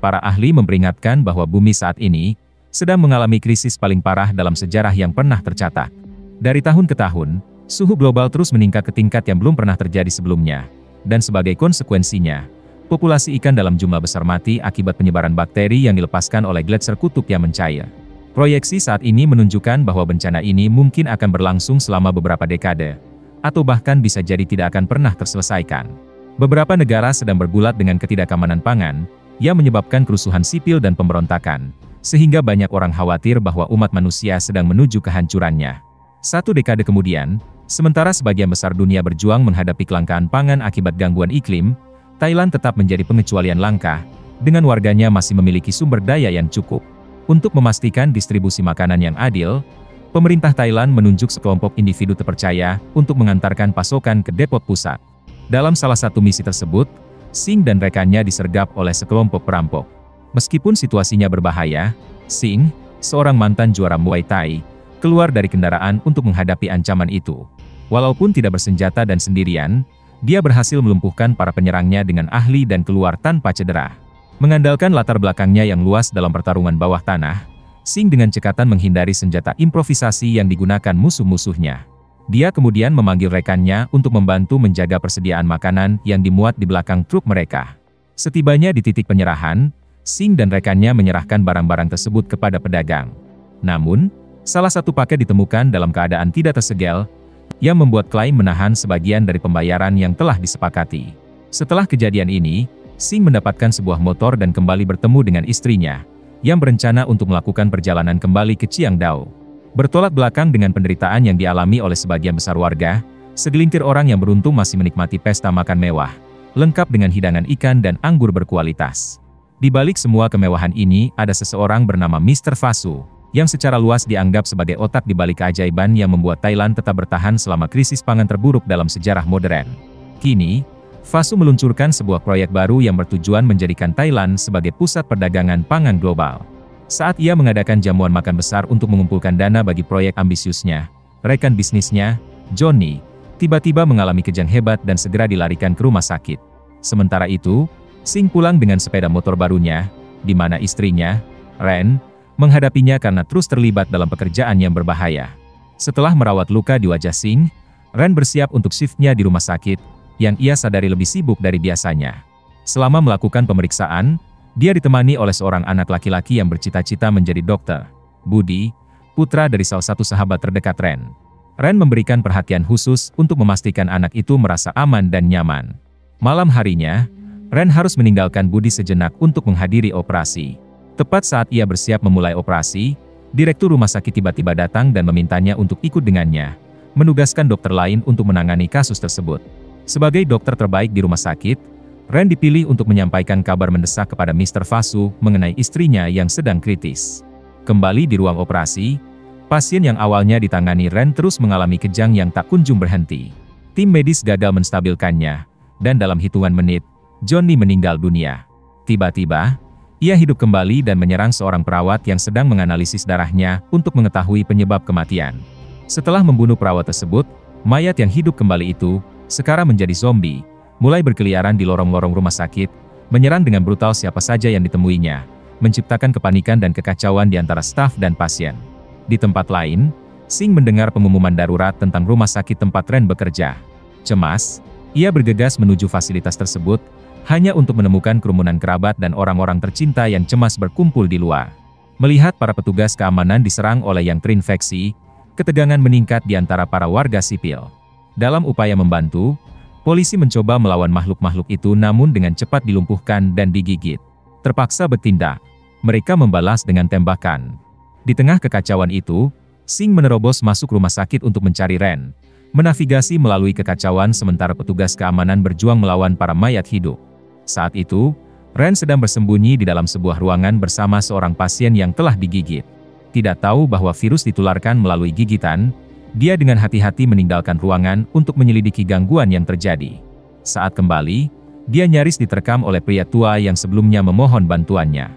Para ahli memperingatkan bahwa bumi saat ini sedang mengalami krisis paling parah dalam sejarah yang pernah tercatat. Dari tahun ke tahun, suhu global terus meningkat ke tingkat yang belum pernah terjadi sebelumnya. Dan sebagai konsekuensinya, populasi ikan dalam jumlah besar mati akibat penyebaran bakteri yang dilepaskan oleh gletser kutub yang mencair. Proyeksi saat ini menunjukkan bahwa bencana ini mungkin akan berlangsung selama beberapa dekade, atau bahkan bisa jadi tidak akan pernah terselesaikan. Beberapa negara sedang bergulat dengan ketidakamanan pangan, yang menyebabkan kerusuhan sipil dan pemberontakan, sehingga banyak orang khawatir bahwa umat manusia sedang menuju kehancurannya. 1 dekade kemudian, sementara sebagian besar dunia berjuang menghadapi kelangkaan pangan akibat gangguan iklim, Thailand tetap menjadi pengecualian langka, dengan warganya masih memiliki sumber daya yang cukup. Untuk memastikan distribusi makanan yang adil, pemerintah Thailand menunjuk sekelompok individu terpercaya untuk mengantarkan pasokan ke depot pusat. Dalam salah satu misi tersebut, Singh dan rekannya disergap oleh sekelompok perampok. Meskipun situasinya berbahaya, Singh, seorang mantan juara Muay Thai, keluar dari kendaraan untuk menghadapi ancaman itu. Walaupun tidak bersenjata dan sendirian, dia berhasil melumpuhkan para penyerangnya dengan ahli dan keluar tanpa cedera. Mengandalkan latar belakangnya yang luas dalam pertarungan bawah tanah, Singh dengan cekatan menghindari senjata improvisasi yang digunakan musuh-musuhnya. Dia kemudian memanggil rekannya untuk membantu menjaga persediaan makanan yang dimuat di belakang truk mereka. Setibanya di titik penyerahan, Singh dan rekannya menyerahkan barang-barang tersebut kepada pedagang. Namun, salah satu paket ditemukan dalam keadaan tidak tersegel, yang membuat klaim menahan sebagian dari pembayaran yang telah disepakati. Setelah kejadian ini, Singh mendapatkan sebuah motor dan kembali bertemu dengan istrinya, yang berencana untuk melakukan perjalanan kembali ke Chiang Dao. Bertolak belakang dengan penderitaan yang dialami oleh sebagian besar warga, segelintir orang yang beruntung masih menikmati pesta makan mewah, lengkap dengan hidangan ikan dan anggur berkualitas. Di balik semua kemewahan ini ada seseorang bernama Mr. Fasu, yang secara luas dianggap sebagai otak di balik keajaiban yang membuat Thailand tetap bertahan selama krisis pangan terburuk dalam sejarah modern. Kini, Fasu meluncurkan sebuah proyek baru yang bertujuan menjadikan Thailand sebagai pusat perdagangan pangan global. Saat ia mengadakan jamuan makan besar untuk mengumpulkan dana bagi proyek ambisiusnya, rekan bisnisnya, Johnny, tiba-tiba mengalami kejang hebat dan segera dilarikan ke rumah sakit. Sementara itu, Singh pulang dengan sepeda motor barunya, di mana istrinya, Ren, menghadapinya karena terus terlibat dalam pekerjaan yang berbahaya. Setelah merawat luka di wajah Singh, Ren bersiap untuk shiftnya di rumah sakit, yang ia sadari lebih sibuk dari biasanya. Selama melakukan pemeriksaan, dia ditemani oleh seorang anak laki-laki yang bercita-cita menjadi dokter, Budi, putra dari salah satu sahabat terdekat Ren. Ren memberikan perhatian khusus untuk memastikan anak itu merasa aman dan nyaman. Malam harinya, Ren harus meninggalkan Budi sejenak untuk menghadiri operasi. Tepat saat ia bersiap memulai operasi, direktur rumah sakit tiba-tiba datang dan memintanya untuk ikut dengannya, menugaskan dokter lain untuk menangani kasus tersebut. Sebagai dokter terbaik di rumah sakit, Ren dipilih untuk menyampaikan kabar mendesak kepada Mr. Fasu mengenai istrinya yang sedang kritis. Kembali di ruang operasi, pasien yang awalnya ditangani Ren terus mengalami kejang yang tak kunjung berhenti. Tim medis gagal menstabilkannya, dan dalam hitungan menit, Johnny meninggal dunia. Tiba-tiba, ia hidup kembali dan menyerang seorang perawat yang sedang menganalisis darahnya untuk mengetahui penyebab kematian. Setelah membunuh perawat tersebut, mayat yang hidup kembali itu sekarang menjadi zombie, mulai berkeliaran di lorong-lorong rumah sakit, menyerang dengan brutal siapa saja yang ditemuinya, menciptakan kepanikan dan kekacauan di antara staf dan pasien. Di tempat lain, Singh mendengar pengumuman darurat tentang rumah sakit tempat Ren bekerja. Cemas, ia bergegas menuju fasilitas tersebut, hanya untuk menemukan kerumunan kerabat dan orang-orang tercinta yang cemas berkumpul di luar. Melihat para petugas keamanan diserang oleh yang terinfeksi, ketegangan meningkat di antara para warga sipil. Dalam upaya membantu, polisi mencoba melawan makhluk-makhluk itu namun dengan cepat dilumpuhkan dan digigit. Terpaksa bertindak, mereka membalas dengan tembakan. Di tengah kekacauan itu, Singh menerobos masuk rumah sakit untuk mencari Ren, menavigasi melalui kekacauan sementara petugas keamanan berjuang melawan para mayat hidup. Saat itu, Ren sedang bersembunyi di dalam sebuah ruangan bersama seorang pasien yang telah digigit. Tidak tahu bahwa virus ditularkan melalui gigitan, dia dengan hati-hati meninggalkan ruangan untuk menyelidiki gangguan yang terjadi. Saat kembali, dia nyaris diterkam oleh pria tua yang sebelumnya memohon bantuannya.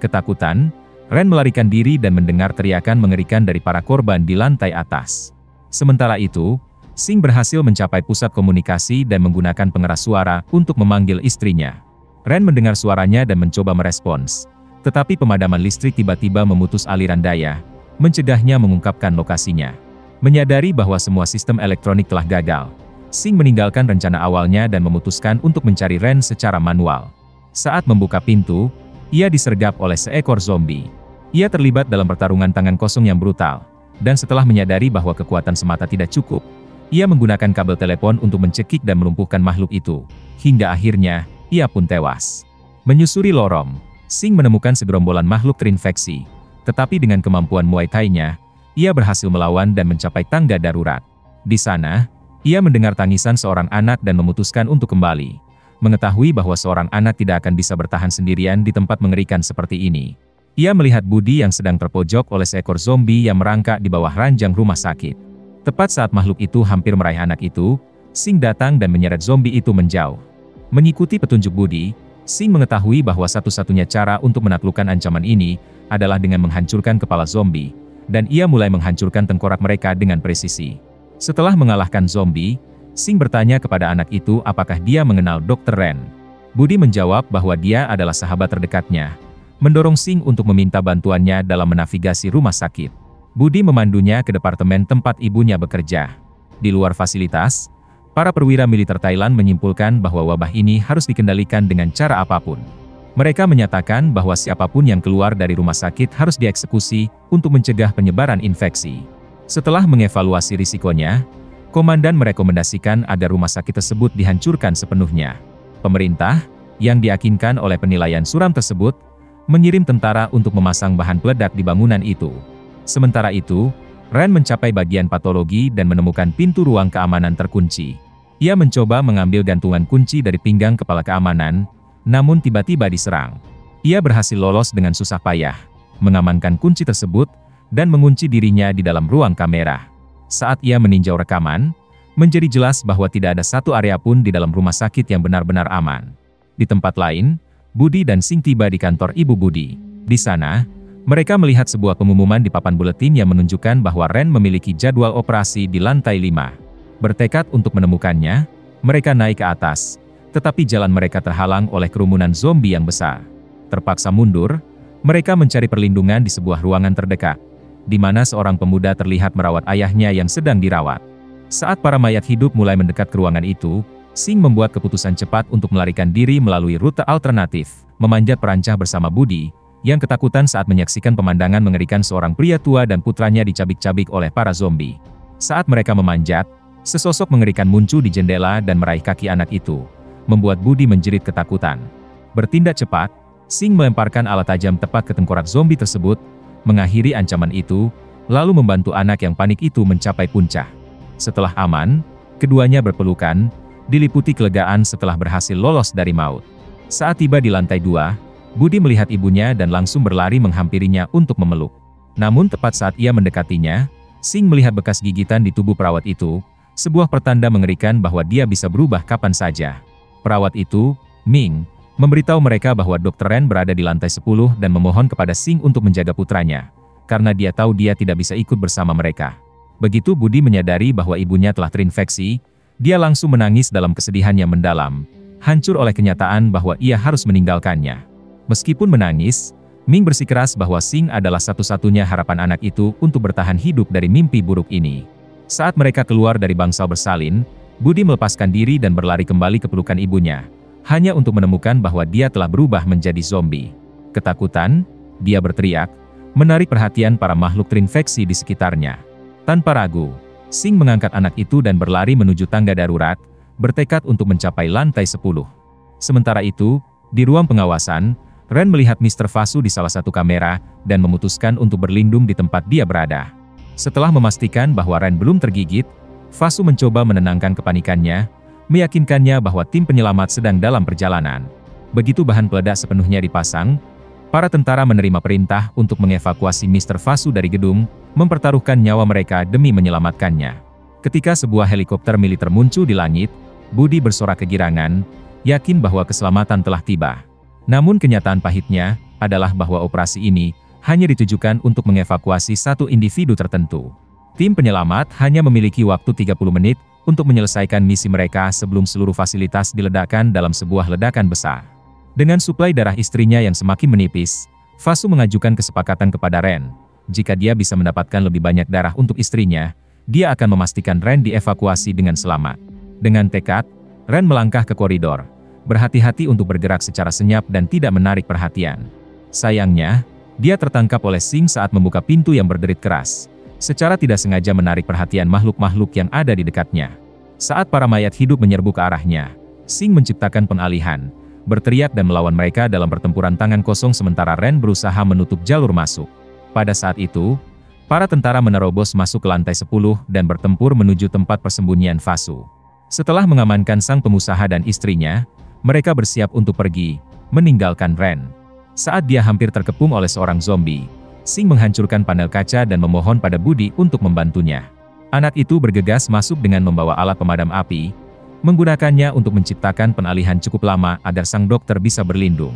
Ketakutan, Ren melarikan diri dan mendengar teriakan mengerikan dari para korban di lantai atas. Sementara itu, Singh berhasil mencapai pusat komunikasi dan menggunakan pengeras suara untuk memanggil istrinya. Ren mendengar suaranya dan mencoba merespons. Tetapi pemadaman listrik tiba-tiba memutus aliran daya, mencegahnya mengungkapkan lokasinya. Menyadari bahwa semua sistem elektronik telah gagal, Sing meninggalkan rencana awalnya dan memutuskan untuk mencari Ren secara manual. Saat membuka pintu, ia disergap oleh seekor zombie. Ia terlibat dalam pertarungan tangan kosong yang brutal, dan setelah menyadari bahwa kekuatan semata tidak cukup, ia menggunakan kabel telepon untuk mencekik dan melumpuhkan makhluk itu. Hingga akhirnya, ia pun tewas. Menyusuri lorong, Sing menemukan segerombolan makhluk terinfeksi, tetapi dengan kemampuan Muay Thai-nya, ia berhasil melawan dan mencapai tangga darurat. Di sana, ia mendengar tangisan seorang anak dan memutuskan untuk kembali, mengetahui bahwa seorang anak tidak akan bisa bertahan sendirian di tempat mengerikan seperti ini. Ia melihat Budi yang sedang terpojok oleh seekor zombie yang merangkak di bawah ranjang rumah sakit. Tepat saat makhluk itu hampir meraih anak itu, Sing datang dan menyeret zombie itu menjauh. Mengikuti petunjuk Budi, Sing mengetahui bahwa satu-satunya cara untuk menaklukkan ancaman ini adalah dengan menghancurkan kepala zombie, dan ia mulai menghancurkan tengkorak mereka dengan presisi. Setelah mengalahkan zombie, Sing bertanya kepada anak itu apakah dia mengenal Dr. Ren. Budi menjawab bahwa dia adalah sahabat terdekatnya, mendorong Sing untuk meminta bantuannya dalam menavigasi rumah sakit. Budi memandunya ke departemen tempat ibunya bekerja. Di luar fasilitas, para perwira militer Thailand menyimpulkan bahwa wabah ini harus dikendalikan dengan cara apapun. Mereka menyatakan bahwa siapapun yang keluar dari rumah sakit harus dieksekusi untuk mencegah penyebaran infeksi. Setelah mengevaluasi risikonya, komandan merekomendasikan agar rumah sakit tersebut dihancurkan sepenuhnya. Pemerintah, yang diyakinkan oleh penilaian suram tersebut, mengirim tentara untuk memasang bahan peledak di bangunan itu. Sementara itu, Ren mencapai bagian patologi dan menemukan pintu ruang keamanan terkunci. Ia mencoba mengambil gantungan kunci dari pinggang kepala keamanan, namun tiba-tiba diserang. Ia berhasil lolos dengan susah payah, mengamankan kunci tersebut, dan mengunci dirinya di dalam ruang kamera. Saat ia meninjau rekaman, menjadi jelas bahwa tidak ada satu area pun di dalam rumah sakit yang benar-benar aman. Di tempat lain, Budi dan Sing tiba di kantor Ibu Budi. Di sana, mereka melihat sebuah pengumuman di papan buletin yang menunjukkan bahwa Ren memiliki jadwal operasi di lantai 5. Bertekad untuk menemukannya, mereka naik ke atas, tetapi jalan mereka terhalang oleh kerumunan zombie yang besar. Terpaksa mundur, mereka mencari perlindungan di sebuah ruangan terdekat, di mana seorang pemuda terlihat merawat ayahnya yang sedang dirawat. Saat para mayat hidup mulai mendekat ke ruangan itu, Sing membuat keputusan cepat untuk melarikan diri melalui rute alternatif, memanjat perancah bersama Budi, yang ketakutan saat menyaksikan pemandangan mengerikan seorang pria tua dan putranya dicabik-cabik oleh para zombie. Saat mereka memanjat, sesosok mengerikan muncul di jendela dan meraih kaki anak itu, membuat Budi menjerit ketakutan. Bertindak cepat, Sing melemparkan alat tajam tepat ke tengkorak zombie tersebut, mengakhiri ancaman itu, lalu membantu anak yang panik itu mencapai puncak. Setelah aman, keduanya berpelukan, diliputi kelegaan setelah berhasil lolos dari maut. Saat tiba di lantai 2, Budi melihat ibunya dan langsung berlari menghampirinya untuk memeluk. Namun tepat saat ia mendekatinya, Sing melihat bekas gigitan di tubuh perawat itu, sebuah pertanda mengerikan bahwa dia bisa berubah kapan saja. Perawat itu, Ming, memberitahu mereka bahwa Dr. Ren berada di lantai 10 dan memohon kepada Sing untuk menjaga putranya, karena dia tahu dia tidak bisa ikut bersama mereka. Begitu Budi menyadari bahwa ibunya telah terinfeksi, dia langsung menangis dalam kesedihan yang mendalam, hancur oleh kenyataan bahwa ia harus meninggalkannya. Meskipun menangis, Ming bersikeras bahwa Sing adalah satu-satunya harapan anak itu untuk bertahan hidup dari mimpi buruk ini. Saat mereka keluar dari bangsal bersalin, Budi melepaskan diri dan berlari kembali ke pelukan ibunya, hanya untuk menemukan bahwa dia telah berubah menjadi zombie. Ketakutan, dia berteriak, menarik perhatian para makhluk terinfeksi di sekitarnya. Tanpa ragu, Sing mengangkat anak itu dan berlari menuju tangga darurat, bertekad untuk mencapai lantai 10. Sementara itu, di ruang pengawasan, Ren melihat Mr. Fasu di salah satu kamera, dan memutuskan untuk berlindung di tempat dia berada. Setelah memastikan bahwa Ren belum tergigit, Fasu mencoba menenangkan kepanikannya, meyakinkannya bahwa tim penyelamat sedang dalam perjalanan. Begitu bahan peledak sepenuhnya dipasang, para tentara menerima perintah untuk mengevakuasi Mr. Fasu dari gedung, mempertaruhkan nyawa mereka demi menyelamatkannya. Ketika sebuah helikopter militer muncul di langit, Budi bersorak kegirangan, yakin bahwa keselamatan telah tiba. Namun kenyataan pahitnya adalah bahwa operasi ini hanya ditujukan untuk mengevakuasi satu individu tertentu. Tim penyelamat hanya memiliki waktu 30 menit untuk menyelesaikan misi mereka sebelum seluruh fasilitas diledakkan dalam sebuah ledakan besar. Dengan suplai darah istrinya yang semakin menipis, Fasu mengajukan kesepakatan kepada Ren. Jika dia bisa mendapatkan lebih banyak darah untuk istrinya, dia akan memastikan Ren dievakuasi dengan selamat. Dengan tekad, Ren melangkah ke koridor, berhati-hati untuk bergerak secara senyap dan tidak menarik perhatian. Sayangnya, dia tertangkap oleh Sing saat membuka pintu yang berderit keras, secara tidak sengaja menarik perhatian makhluk-makhluk yang ada di dekatnya. Saat para mayat hidup menyerbu ke arahnya, Sing menciptakan pengalihan, berteriak dan melawan mereka dalam pertempuran tangan kosong sementara Ren berusaha menutup jalur masuk. Pada saat itu, para tentara menerobos masuk ke lantai 10 dan bertempur menuju tempat persembunyian Fasu. Setelah mengamankan sang pengusaha dan istrinya, mereka bersiap untuk pergi, meninggalkan Ren. Saat dia hampir terkepung oleh seorang zombie, Sing menghancurkan panel kaca dan memohon pada Budi untuk membantunya. Anak itu bergegas masuk dengan membawa alat pemadam api, menggunakannya untuk menciptakan pengalihan cukup lama agar sang dokter bisa berlindung.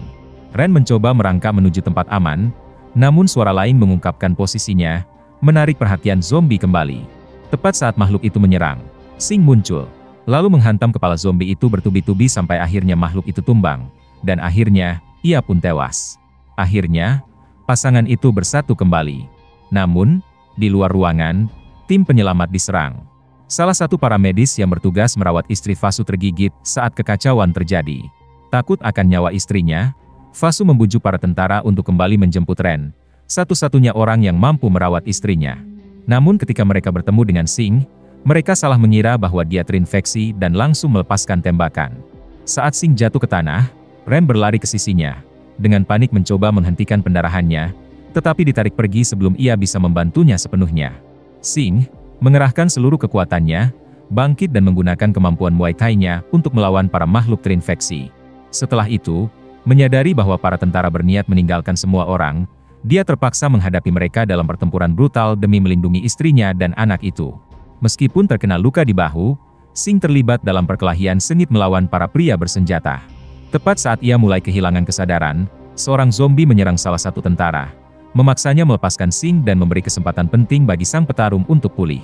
Ren mencoba merangkak menuju tempat aman, namun suara lain mengungkapkan posisinya, menarik perhatian zombie kembali. Tepat saat makhluk itu menyerang, Sing muncul, lalu menghantam kepala zombie itu bertubi-tubi sampai akhirnya makhluk itu tumbang, dan akhirnya, ia pun tewas. Akhirnya, pasangan itu bersatu kembali. Namun, di luar ruangan, tim penyelamat diserang. Salah satu para medis yang bertugas merawat istri Fasu tergigit saat kekacauan terjadi. Takut akan nyawa istrinya, Fasu membujuk para tentara untuk kembali menjemput Ren, satu-satunya orang yang mampu merawat istrinya. Namun ketika mereka bertemu dengan Sing, mereka salah mengira bahwa dia terinfeksi dan langsung melepaskan tembakan. Saat Sing jatuh ke tanah, Ren berlari ke sisinya, dengan panik mencoba menghentikan pendarahannya, tetapi ditarik pergi sebelum ia bisa membantunya sepenuhnya. Sing mengerahkan seluruh kekuatannya, bangkit dan menggunakan kemampuan Muay Thai-nya untuk melawan para makhluk terinfeksi. Setelah itu, menyadari bahwa para tentara berniat meninggalkan semua orang, dia terpaksa menghadapi mereka dalam pertempuran brutal demi melindungi istrinya dan anak itu. Meskipun terkena luka di bahu, Sing terlibat dalam perkelahian sengit melawan para pria bersenjata. Tepat saat ia mulai kehilangan kesadaran, seorang zombie menyerang salah satu tentara, memaksanya melepaskan Sing dan memberi kesempatan penting bagi sang petarung untuk pulih.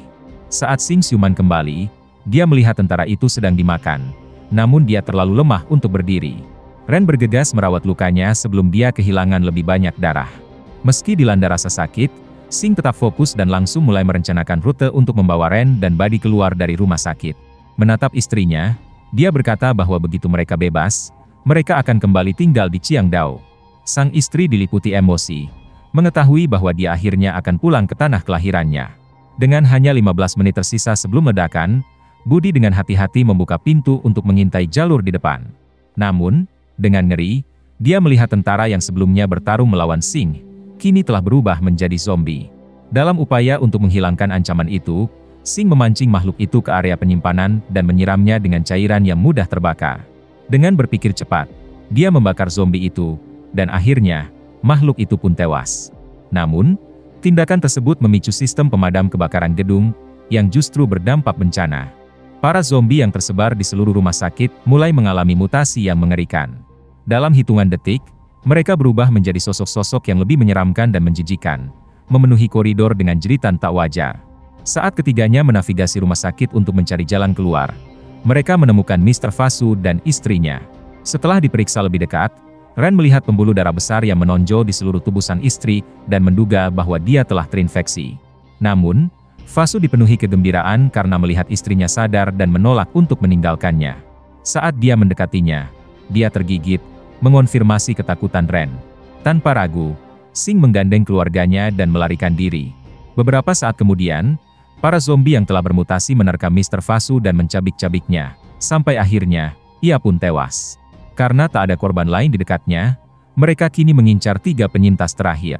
Saat Sing siuman kembali, dia melihat tentara itu sedang dimakan, namun dia terlalu lemah untuk berdiri. Ren bergegas merawat lukanya sebelum dia kehilangan lebih banyak darah. Meski dilanda rasa sakit, Sing tetap fokus dan langsung mulai merencanakan rute untuk membawa Ren dan Buddy keluar dari rumah sakit. Menatap istrinya, dia berkata bahwa begitu mereka bebas, mereka akan kembali tinggal di Chiangdao. Sang istri diliputi emosi, mengetahui bahwa dia akhirnya akan pulang ke tanah kelahirannya. Dengan hanya 15 menit tersisa sebelum ledakan, Budi dengan hati-hati membuka pintu untuk mengintai jalur di depan. Namun, dengan ngeri, dia melihat tentara yang sebelumnya bertarung melawan Sing, kini telah berubah menjadi zombie. Dalam upaya untuk menghilangkan ancaman itu, Sing memancing makhluk itu ke area penyimpanan dan menyiramnya dengan cairan yang mudah terbakar. Dengan berpikir cepat, dia membakar zombie itu, dan akhirnya, makhluk itu pun tewas. Namun, tindakan tersebut memicu sistem pemadam kebakaran gedung, yang justru berdampak bencana. Para zombie yang tersebar di seluruh rumah sakit mulai mengalami mutasi yang mengerikan. Dalam hitungan detik, mereka berubah menjadi sosok-sosok yang lebih menyeramkan dan menjijikan, memenuhi koridor dengan jeritan tak wajar. Saat ketiganya menavigasi rumah sakit untuk mencari jalan keluar, mereka menemukan Mr. Fasu dan istrinya. Setelah diperiksa lebih dekat, Ren melihat pembuluh darah besar yang menonjol di seluruh tubuh sang istri dan menduga bahwa dia telah terinfeksi. Namun, Fasu dipenuhi kegembiraan karena melihat istrinya sadar dan menolak untuk meninggalkannya. Saat dia mendekatinya, dia tergigit, mengonfirmasi ketakutan Ren. Tanpa ragu, Sing menggandeng keluarganya dan melarikan diri. Beberapa saat kemudian, para zombie yang telah bermutasi menerkam Mr. Fasu dan mencabik-cabiknya, sampai akhirnya, ia pun tewas. Karena tak ada korban lain di dekatnya, mereka kini mengincar 3 penyintas terakhir.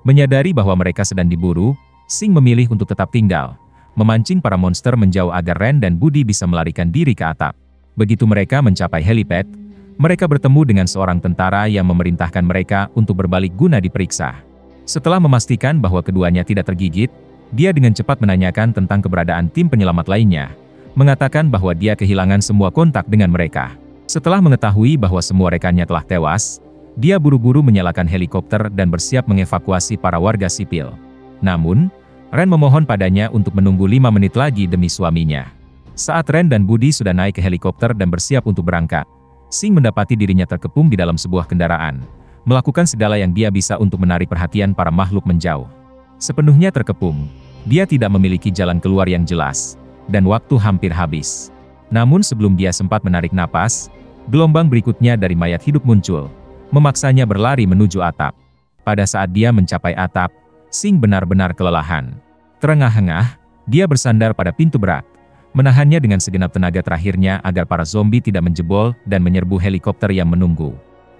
Menyadari bahwa mereka sedang diburu, Sing memilih untuk tetap tinggal, memancing para monster menjauh agar Ren dan Budi bisa melarikan diri ke atap. Begitu mereka mencapai helipad, mereka bertemu dengan seorang tentara yang memerintahkan mereka untuk berbalik guna diperiksa. Setelah memastikan bahwa keduanya tidak tergigit, dia dengan cepat menanyakan tentang keberadaan tim penyelamat lainnya, mengatakan bahwa dia kehilangan semua kontak dengan mereka. Setelah mengetahui bahwa semua rekannya telah tewas, dia buru-buru menyalakan helikopter dan bersiap mengevakuasi para warga sipil. Namun, Ren memohon padanya untuk menunggu 5 menit lagi demi suaminya. Saat Ren dan Budi sudah naik ke helikopter dan bersiap untuk berangkat, Sing mendapati dirinya terkepung di dalam sebuah kendaraan, melakukan segala yang dia bisa untuk menarik perhatian para makhluk menjauh. Sepenuhnya terkepung, dia tidak memiliki jalan keluar yang jelas, dan waktu hampir habis. Namun sebelum dia sempat menarik napas, gelombang berikutnya dari mayat hidup muncul, memaksanya berlari menuju atap. Pada saat dia mencapai atap, Sing benar-benar kelelahan. Terengah-engah, dia bersandar pada pintu berat, menahannya dengan segenap tenaga terakhirnya agar para zombie tidak menjebol dan menyerbu helikopter yang menunggu.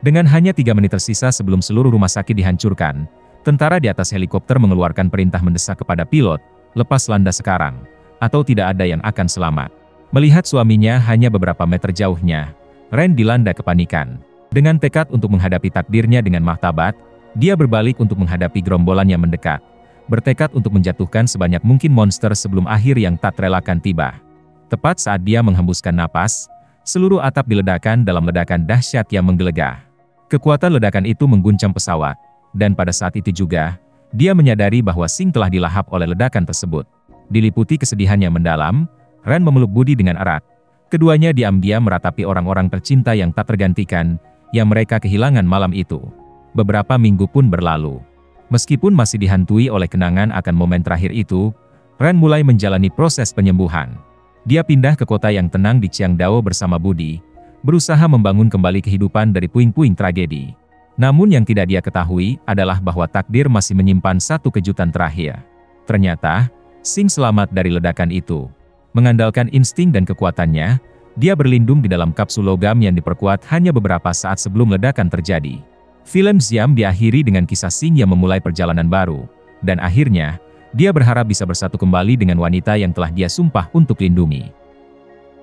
Dengan hanya 3 menit tersisa sebelum seluruh rumah sakit dihancurkan, tentara di atas helikopter mengeluarkan perintah mendesak kepada pilot, lepas landas sekarang, atau tidak ada yang akan selamat. Melihat suaminya hanya beberapa meter jauhnya, Ren dilanda kepanikan. Dengan tekad untuk menghadapi takdirnya dengan martabat, dia berbalik untuk menghadapi gerombolan yang mendekat, bertekad untuk menjatuhkan sebanyak mungkin monster sebelum akhir yang tak terelakkan tiba. Tepat saat dia menghembuskan napas, seluruh atap diledakkan dalam ledakan dahsyat yang menggelegar. Kekuatan ledakan itu mengguncang pesawat, dan pada saat itu juga, dia menyadari bahwa Sing telah dilahap oleh ledakan tersebut. Diliputi kesedihan yang mendalam, Ren memeluk Budi dengan erat. Keduanya diam-diam meratapi orang-orang tercinta yang tak tergantikan, yang mereka kehilangan malam itu. Beberapa minggu pun berlalu. Meskipun masih dihantui oleh kenangan akan momen terakhir itu, Ren mulai menjalani proses penyembuhan. Dia pindah ke kota yang tenang di Qiangdao bersama Budi, berusaha membangun kembali kehidupan dari puing-puing tragedi. Namun yang tidak dia ketahui adalah bahwa takdir masih menyimpan satu kejutan terakhir. Ternyata, Sing selamat dari ledakan itu. Mengandalkan insting dan kekuatannya, dia berlindung di dalam kapsul logam yang diperkuat hanya beberapa saat sebelum ledakan terjadi. Film Xiam diakhiri dengan kisah Sing yang memulai perjalanan baru, dan akhirnya, dia berharap bisa bersatu kembali dengan wanita yang telah dia sumpah untuk lindungi.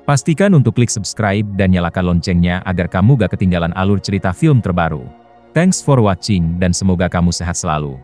Pastikan untuk klik subscribe dan nyalakan loncengnya agar kamu gak ketinggalan alur cerita film terbaru. Thanks for watching dan semoga kamu sehat selalu.